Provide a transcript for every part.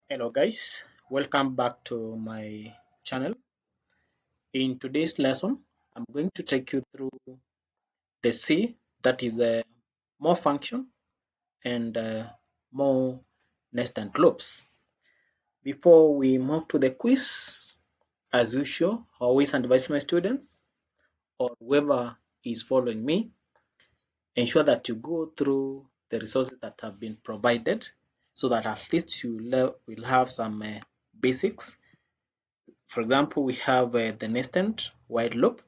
Hello guys, welcome back to my channel. In today's lesson, I'm going to take you through the C, that is more function and more nested loops. Before we move to the quiz, as usual, I always advise my students or whoever is following me, ensure that you go through the resources that have been provided so that at least you will have some basics. For example, we have the nested while loop,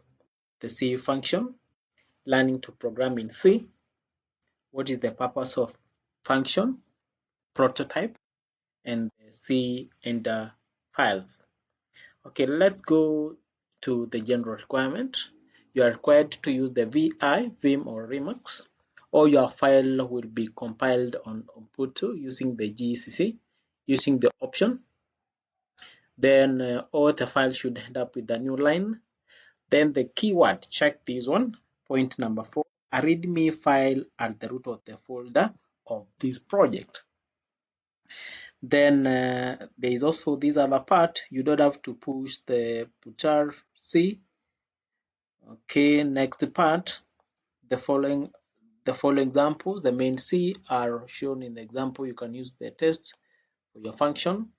the C function, learning to program in C, what is the purpose of function, prototype, and the C enter files. Okay, let's go to the general requirement. You are required to use the VI, Vim, or Remix, or your file will be compiled on Ubuntu using the GCC, using the option. Then all the files should end up with a new line. Then the keyword, check this one, point number 4, a readme file at the root of the folder of this project. Then there is also this other part, you don't have to push the putar C. Okay, next part, the following examples, the main C are shown in the example. You can use the test for your function.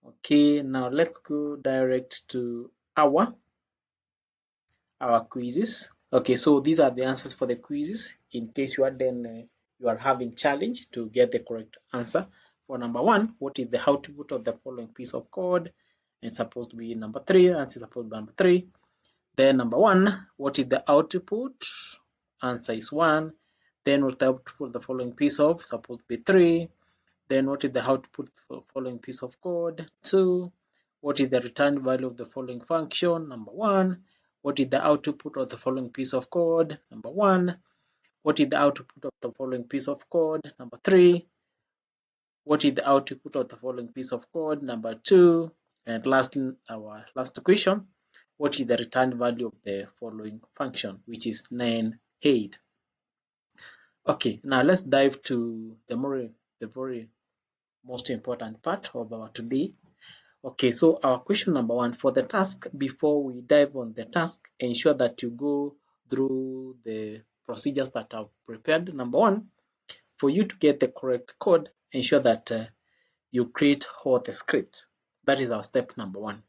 Okay, now let's go direct to our quizzes. Okay, so these are the answers for the quizzes. In case you are you are having challenge to get the correct answer. For number 1, what is the output of the following piece of code? It's supposed to be number 3. Answer is supposed to be number 3. Then number 1, what is the output? Answer is 1. Then what the output of the following piece of? Supposed to be 3. Then what is the output for the following piece of code? 2. What is the return value of the following function? Number 1. What is the output of the following piece of code? Number 1. What is the output of the following piece of code? Number 3. What is the output of the following piece of code? Number 2. And lastly, our last question. What is the return value of the following function, which is 9, 8? Okay, now let's dive to the very most important part of our today. Okay, so our question number 1 for the task. Before we dive on the task, ensure that you go through the procedures that I've prepared. Number 1, for you to get the correct code, ensure that you create all the script. That is our step number 1,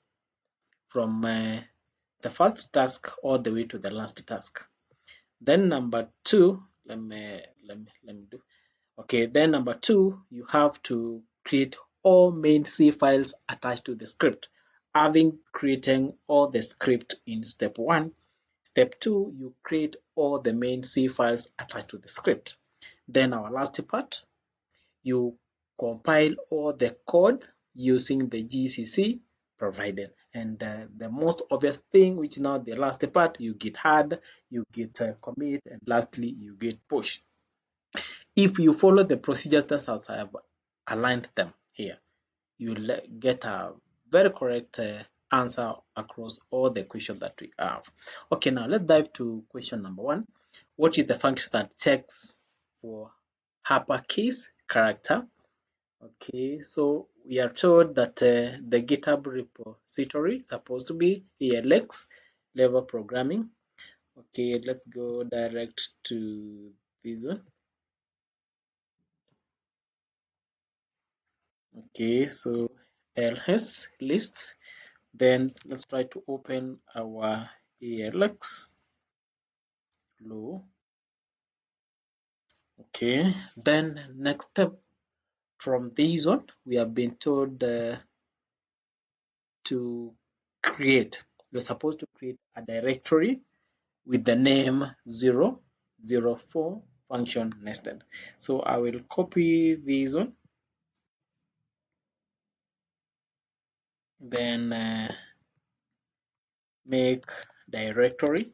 from the first task all the way to the last task. Then number 2, let me do. Okay, then number 2, you have to create all main C files attached to the script. Having created all the script in step 1, step 2, you create all the main C files attached to the script. Then our last part, you compile all the code using the GCC provided. And the most obvious thing, which is now the last part, you git add, you git commit, and lastly, you git push. If you follow the procedures that as I have aligned them here, you'll get a very correct answer across all the questions that we have. Okay, now let's dive to question number 1. What is the function that checks for uppercase character? Okay, so we are told that the GitHub repository is supposed to be ELX level programming. Okay, let's go direct to this one. Okay, so ls list. Then let's try to open our ELX low. Okay, then next step from this one, we have been told to create. We're supposed to create a directory with the name 004 function nested. So I will copy this one, then make directory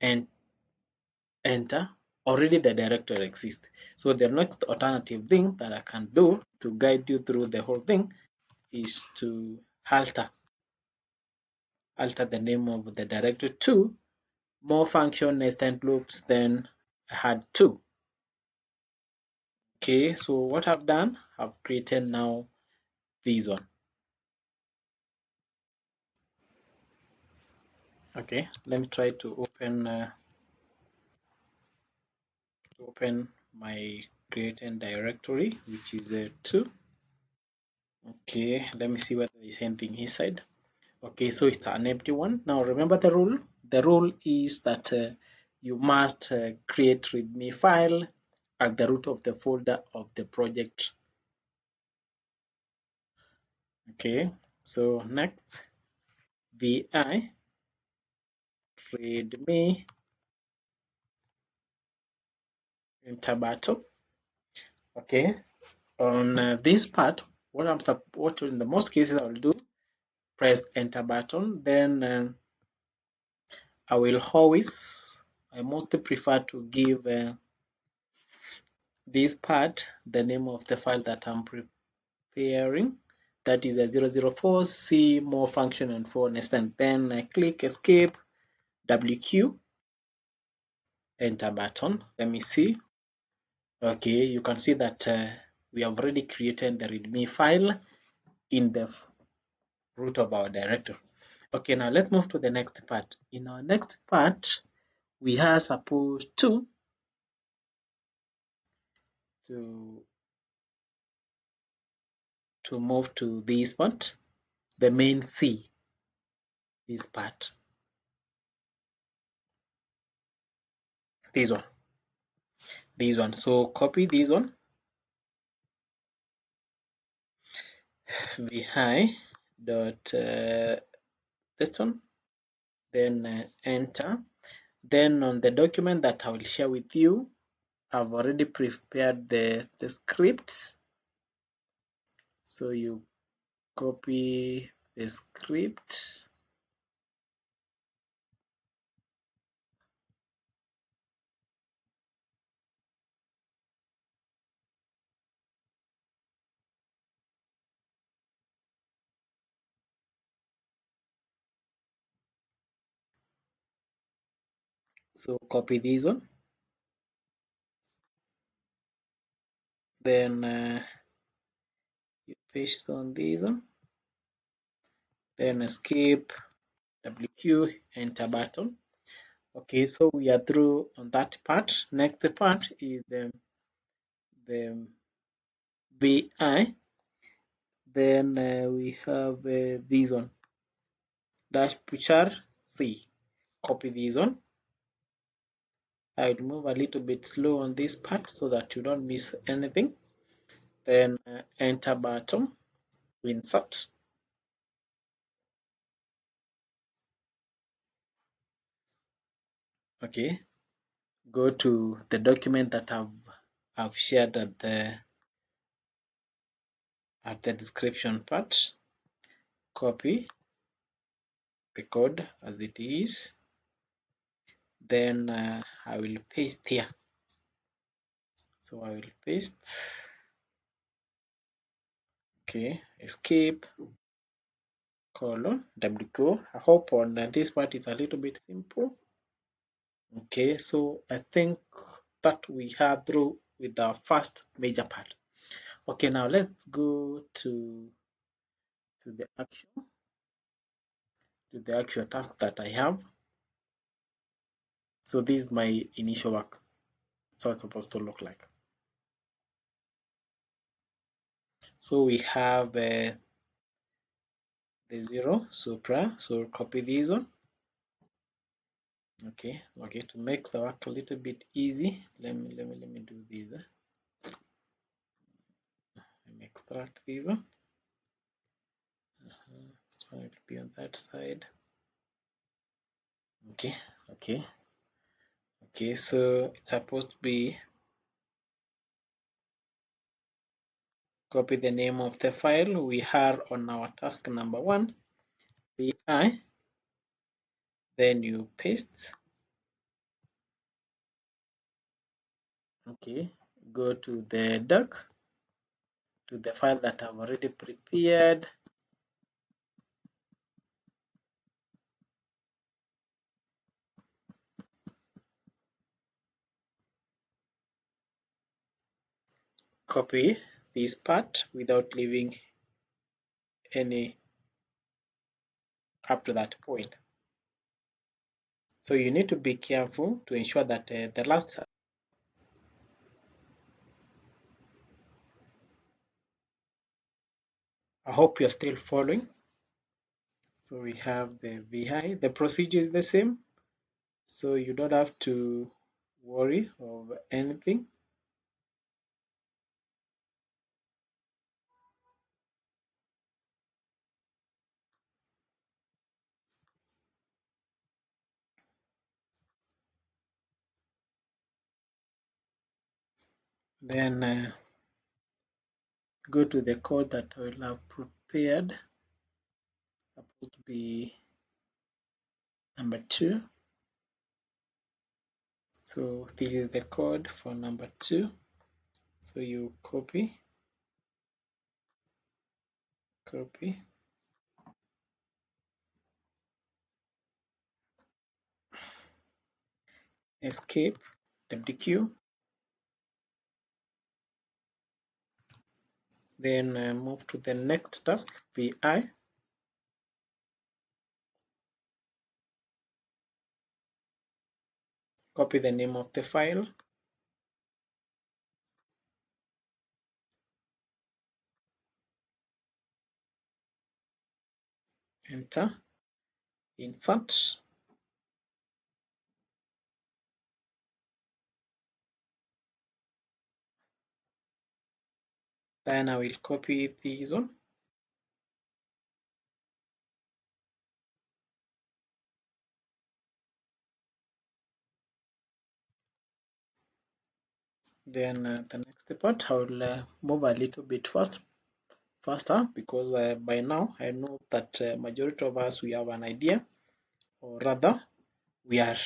and enter. Already the directory exists. So the next alternative thing that I can do to guide you through the whole thing is to alter the name of the directory to more function nested loops, then add 2. Okay, so what I've done, I've created now this one. Okay, let me try to open my created directory, which is 2. Okay, let me see whether there's anything inside. Okay, so it's an empty one. Now remember the rule. The rule is that you must create README file at the root of the folder of the project. Okay, so next, vi README enter button. Okay, on this part, what in the most cases I will do, press enter button. Then I mostly prefer to give this part the name of the file that I'm preparing. That is a 004, see more function and for understand. Then I click escape, WQ, enter button. Let me see. Okay, you can see that we have already created the README file in the root of our directory. Okay, now let's move to the next part. In our next part, we are supposed to move to this part, the main C, this part, this one. So copy this one, vi dot this one, then enter. Then on the document that I will share with you, I've already prepared the script. So you copy the script. So copy this one. Then you paste on this one. Then escape, WQ, enter button. Okay, so we are through on that part. Next part is the VI. Then we have this one, dash pushar C. Copy this one. I'll move a little bit slow on this part so that you don't miss anything. Then enter button, insert. Okay, go to the document that I've shared at the description part. Copy the code as it is. Then I will paste here. So I will paste. Okay, escape, colon, WQ. I hope on this part is a little bit simple. Okay, so I think that we are through with the first major part. Okay, now let's go to the actual task that I have. So this is my initial work. So it's supposed to look like. So we have the 0 supra. So copy this one. Okay, to make the work a little bit easy, let me do this. Let me extract this one. So it will be on that side. Okay, so it's supposed to be, copy the name of the file. We are on our task number 1, vi, then you paste. Okay, go to the doc, to the file that I've already prepared. copy this part without leaving any up to that point. So you need to be careful to ensure that the last. I hope you're still following. So we have the VI. The procedure is the same, so you don't have to worry of anything. Then go to the code that I will have prepared. Supposed to be number 2. So this is the code for number 2. So you copy, escape, WQ, then move to the next task, VI. Copy the name of the file, enter, insert, then I will copy this one, then the next part I will move a little bit faster because by now I know that majority of us we have an idea, or rather we are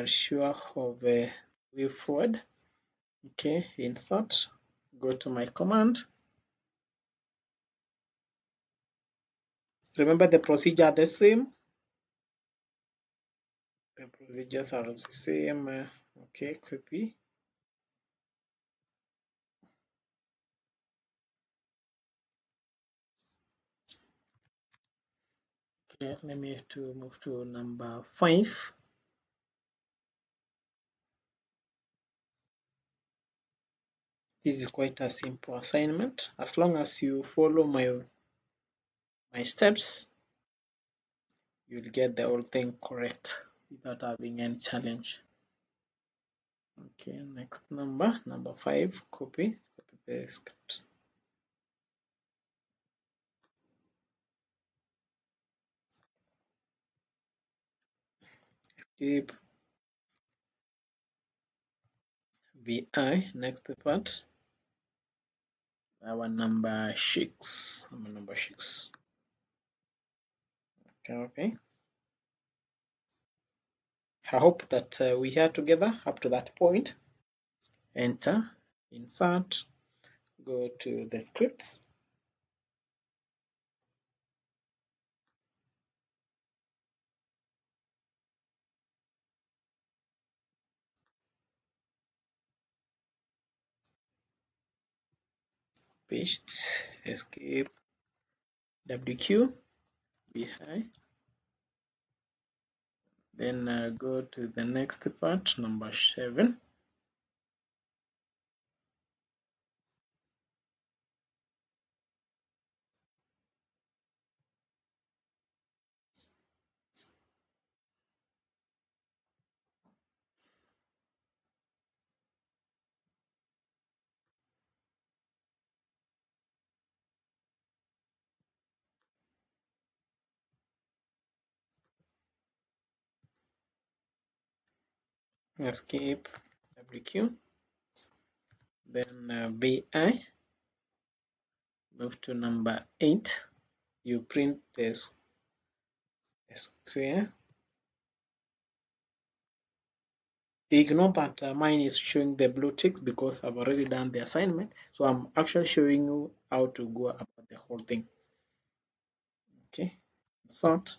sure of a way forward. Okay, insert, go to my command. Remember the procedure are the same. The procedures are the same. Okay, copy. Okay, let me to move to number 5. This is quite a simple assignment. As long as you follow my steps, you'll get the whole thing correct without having any challenge. Okay, next number 5, copy the script. Escape, VI, next part. Our number 6. Okay. I hope that we are together up to that point. Enter, insert, go to the scripts. Paste, escape, WQ, VI. Then go to the next part, number 7. Escape, WQ. Then VI. Move to number 8. You print this square. Ignore that mine is showing the blue ticks because I've already done the assignment. So I'm actually showing you how to go about the whole thing. Okay, sort.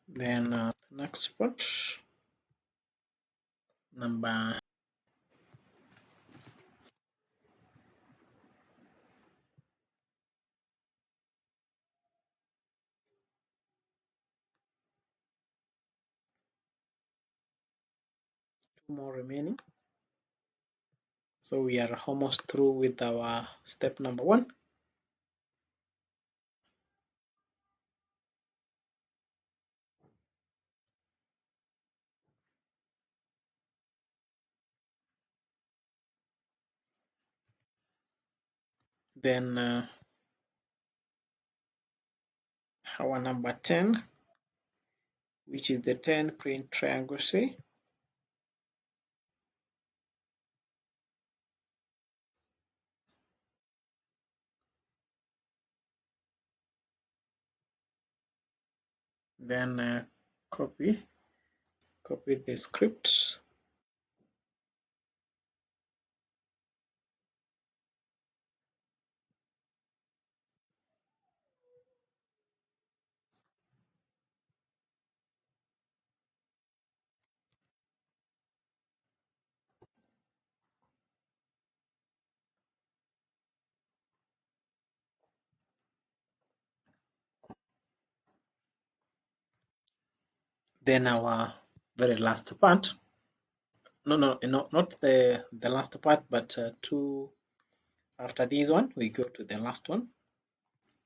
Then next part, number two more remaining. So we are almost through with our step number 1. Then our number 10, which is the 10 print triangle C. Then copy the script. Then our very last part. No, not the last part, but two after this one, we go to the last one.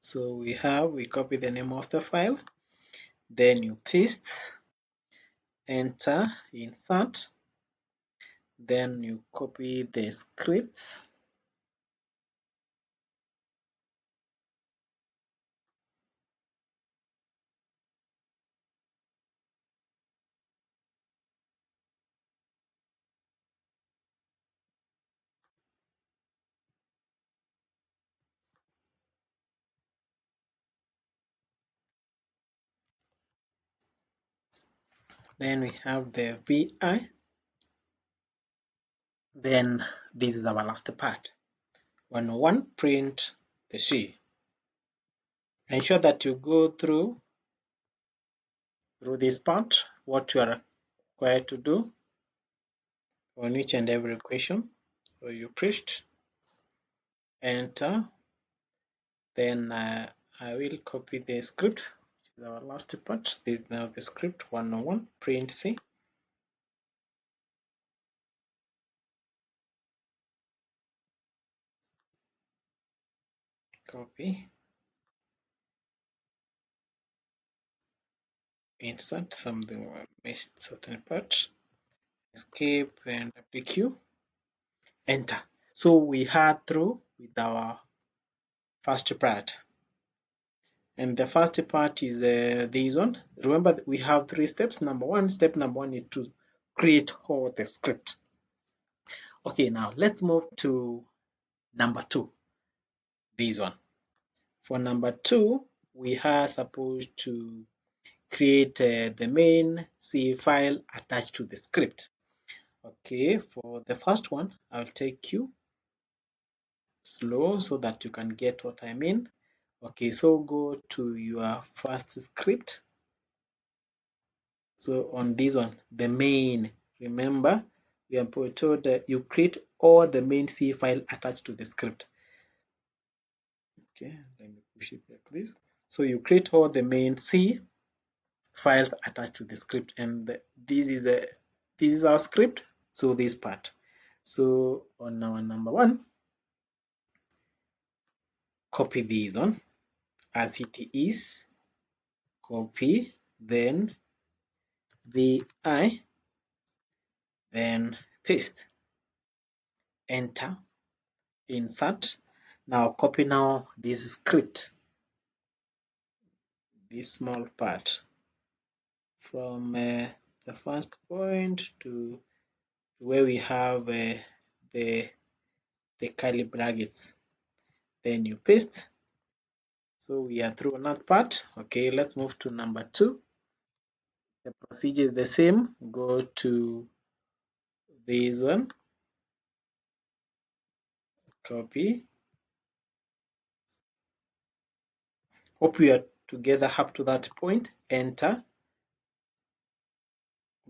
So we copy the name of the file, then you paste, enter, insert, then you copy the scripts, then we have the VI, then this is our last part. 101, print the C. Ensure that you go through this part, what you are required to do on each and every question. So you press enter, then I will copy the script, which is our last part. This is now the script 101, print C. Copy, insert, something missed certain part, escape and WQ, enter. So we are through with our first part. And the first part is this one. Remember, we have 3 steps. Step number one is to create all the script. Okay, now let's move to number 2, this one. For number 2, we are supposed to create the main C file attached to the script. Okay, for the first one, I'll take you slow so that you can get what I mean. Okay, so go to your first script. So on this one, the main, remember, we are told that you create all the main C file attached to the script. Okay, let me push it like this. So you create all the main C files attached to the script, and this is our script. So this part. So on our number 1, copy this one as it is. Copy, then VI, then paste. Enter, insert. Now copy now this script, this small part from the first point to where we have the curly brackets. Then you paste. So we are through on that part. Okay, let's move to number 2. The procedure is the same. Go to this one, copy. Hope we are together up to that point. Enter.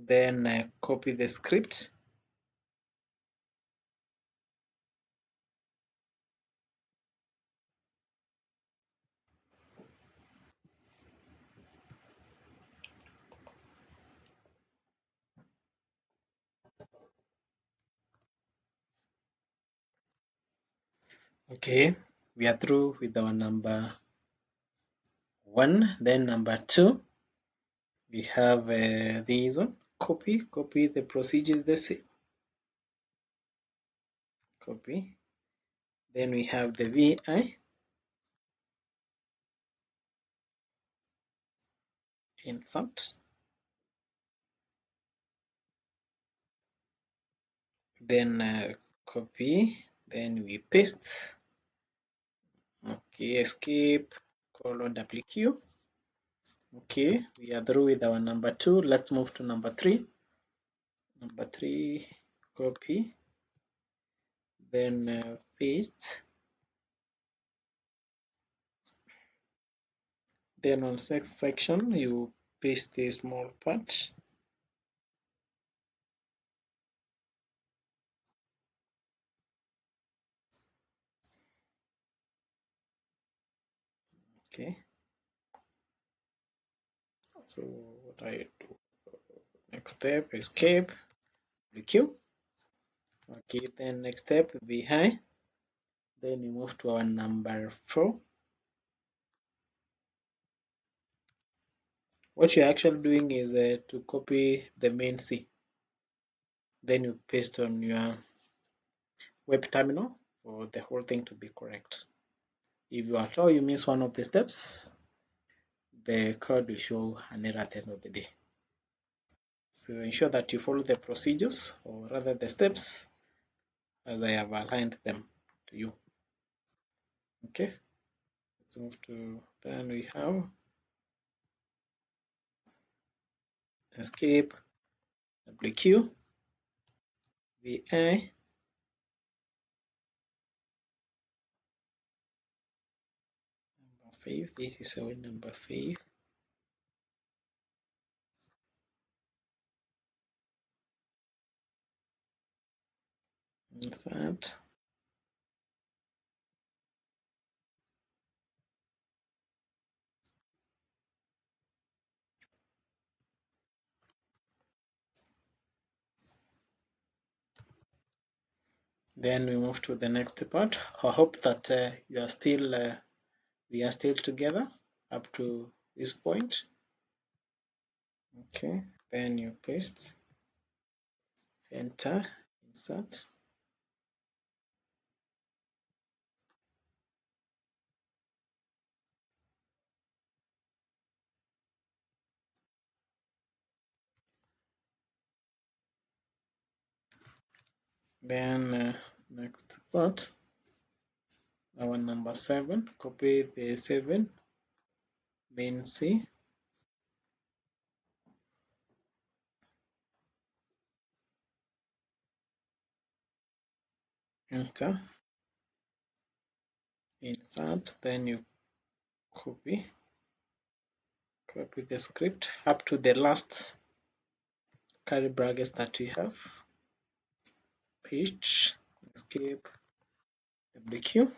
then copy the script. Okay, we are through with our number 1. Then number 2, we have this one. Copy the procedures the same. Copy. Then we have the VI. Insert. Then copy. Then we paste. Okay, escape, :WQ. Okay, we are through with our number 2. Let's move to number 3. Number 3, copy. Then paste. Then on next section, you paste the small part. Okay. So what I do, next step, escape, QQ. Okay, then next step, VI. Then you move to our number 4. What you're actually doing is to copy the main C. Then you paste on your web terminal for the whole thing to be correct. If you are told you miss one of the steps, the code will show an error at the end of the day. So ensure that you follow the procedures, or rather the steps, as I have aligned them to you. Okay, let's move to, then we have escape, WQ, VI, number 5. This is our number 5. Insert. Then we move to the next part. I hope that you are still we are still together up to this point. Okay, then you paste, enter, insert. Then next part, our number 7, copy the 7, main C, enter, insert, then you copy the script up to the last curly brackets that we have, paste, escape, WQ,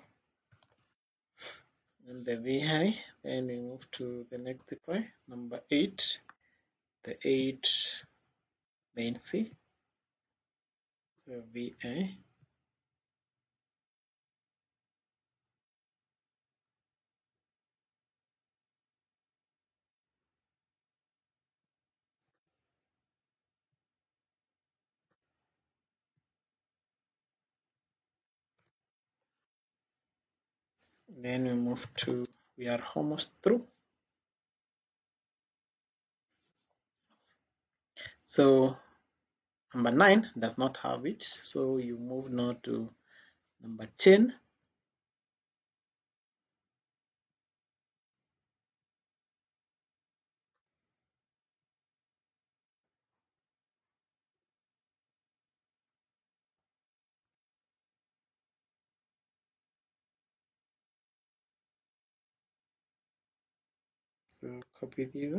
and the VI. Then we move to the next part, number 8, the 8 main C, so VI. Then we move to, we are almost through. So number 9 does not have it, so you move now to number 10. So copy these.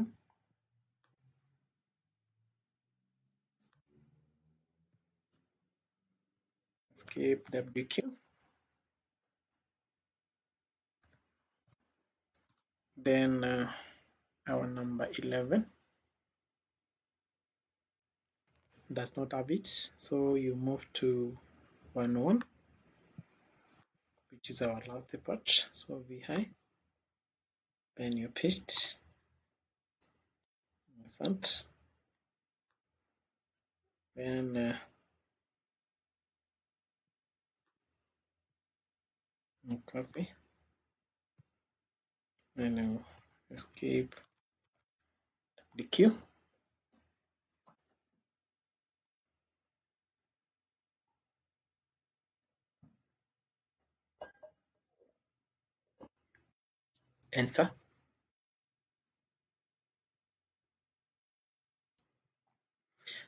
escape WQ. Then our number 11 does not have it, so you move to 1, which is our last part. So VI, then you paste, insert, then copy, then you escape WQ. Enter.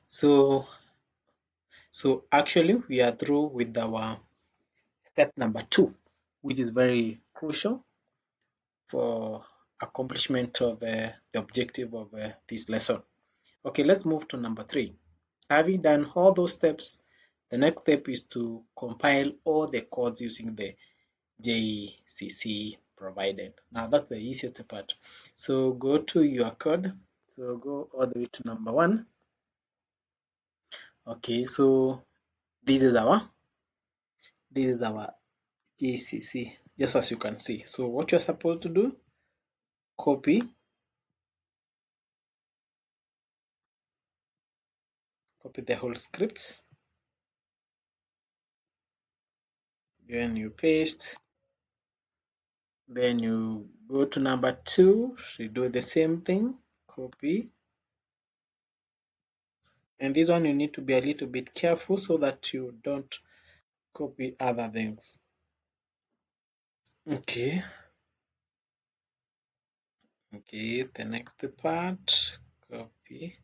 So actually we are through with our step number 2, which is very crucial for accomplishment of the objective of this lesson. Okay, let's move to number 3. Having done all those steps, the next step is to compile all the codes using the JCC provided. Now that's the easiest part. So go to your code. So go all the way to number 1. Okay, so this is our JCC, just as you can see. So what you're supposed to do, copy the whole script, then you paste, then you go to number 2, redo the same thing, copy, and this one you need to be a little bit careful so that you don't copy other things. Okay, the next part, copy,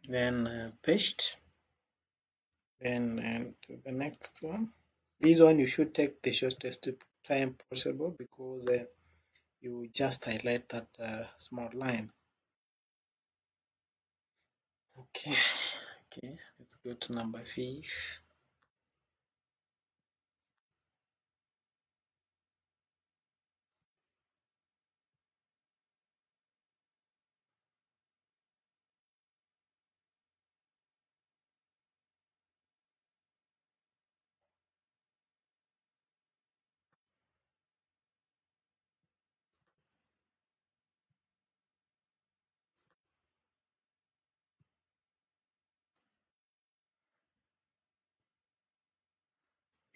then paste, then to the next one. This one you should take the shortest time possible because you just highlight that small line. Okay, let's go to number 5.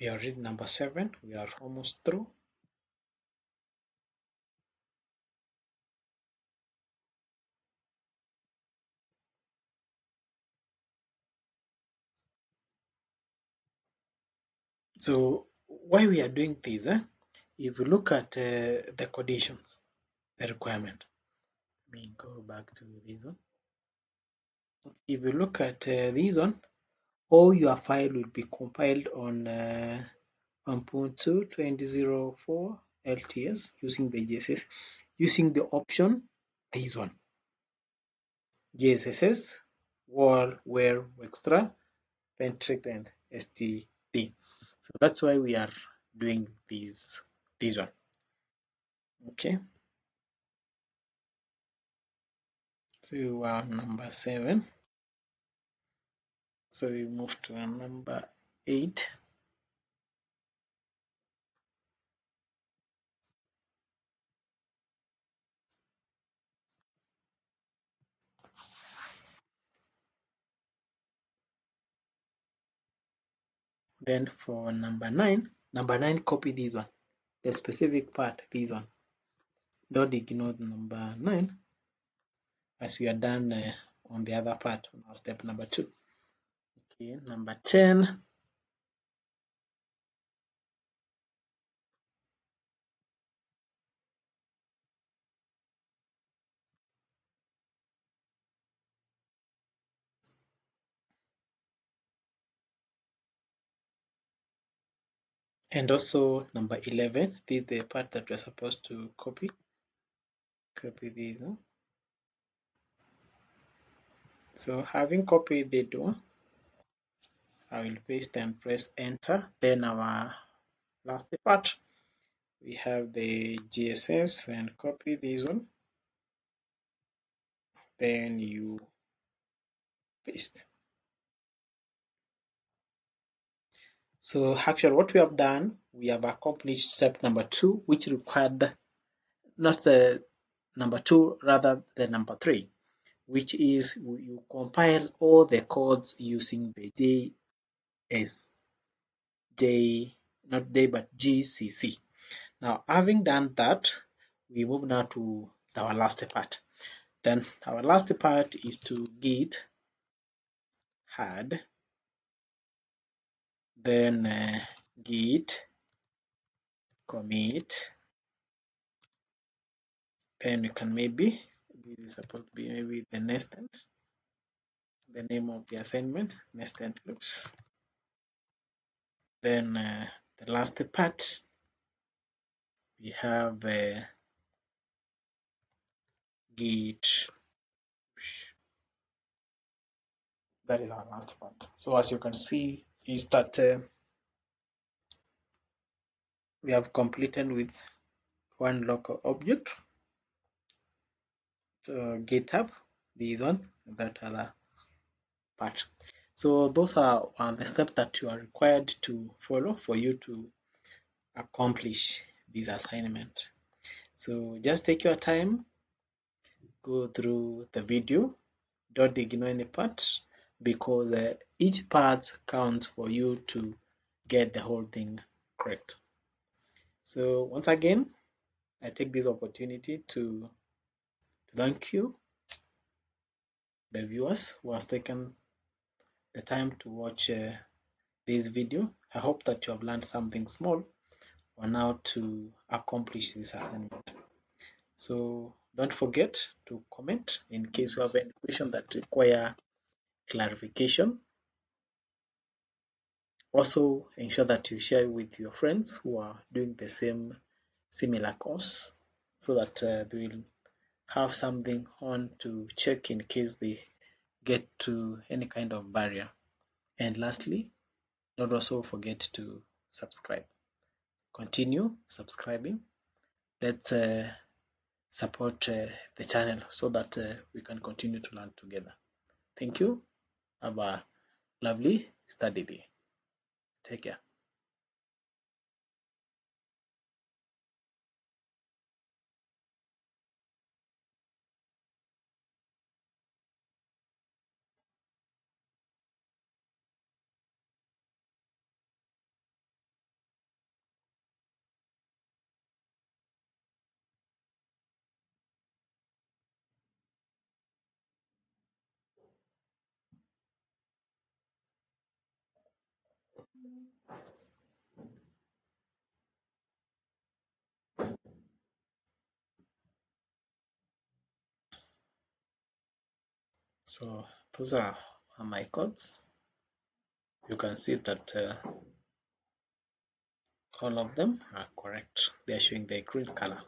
We are reading number 7. We are almost through. So why we are doing this? If you look at the conditions, the requirement. Let me go back to this one. If you look at this one, all your file will be compiled on 1.2.20.04 LTS using the GSS, using the option this one, GSS, wall, where, extra, Pentric, and STD. So that's why we are doing this one. Okay. So we are number 7. So we move to number 8. Then for number 9, copy this one, the specific part, this one. Don't ignore number 9 as we are done on the other part, on step number 2. Okay, number 10. And also number 11, this is the part that we're supposed to copy. Copy this. Huh? So having copied the door, I will paste and press enter. Then our last part, we have the GSS and copy this one. Then you paste. So actually what we have done, we have accomplished step number 2, which required not the number 2, rather the number 3, which is you compile all the codes using the not J but GCC. Now having done that, we move now to our last part. Then our last part is to git add, then git commit, then you can maybe, this is supposed to be maybe the nested, the name of the assignment, nested loops. Then the last part, we have git. That is our last part. So as you can see, is that we have completed with one local object, GitHub, this one, that other part. So those are the steps that you are required to follow for you to accomplish this assignment. So just take your time, go through the video, don't ignore any part, because each part counts for you to get the whole thing correct. So once again, I take this opportunity to thank you, the viewers who has taken the time to watch this video. I hope that you have learned something small on how to accomplish this assignment. So don't forget to comment in case you have any question that require clarification. Also ensure that you share with your friends who are doing the same similar course, so that they will have something on to check in case they get to any kind of barrier. And lastly, don't also forget to subscribe. Continue subscribing. Let's support the channel so that we can continue to learn together. Thank you. Have a lovely study day. Take care. So those are my codes. You can see that all of them are correct. They are showing the green color.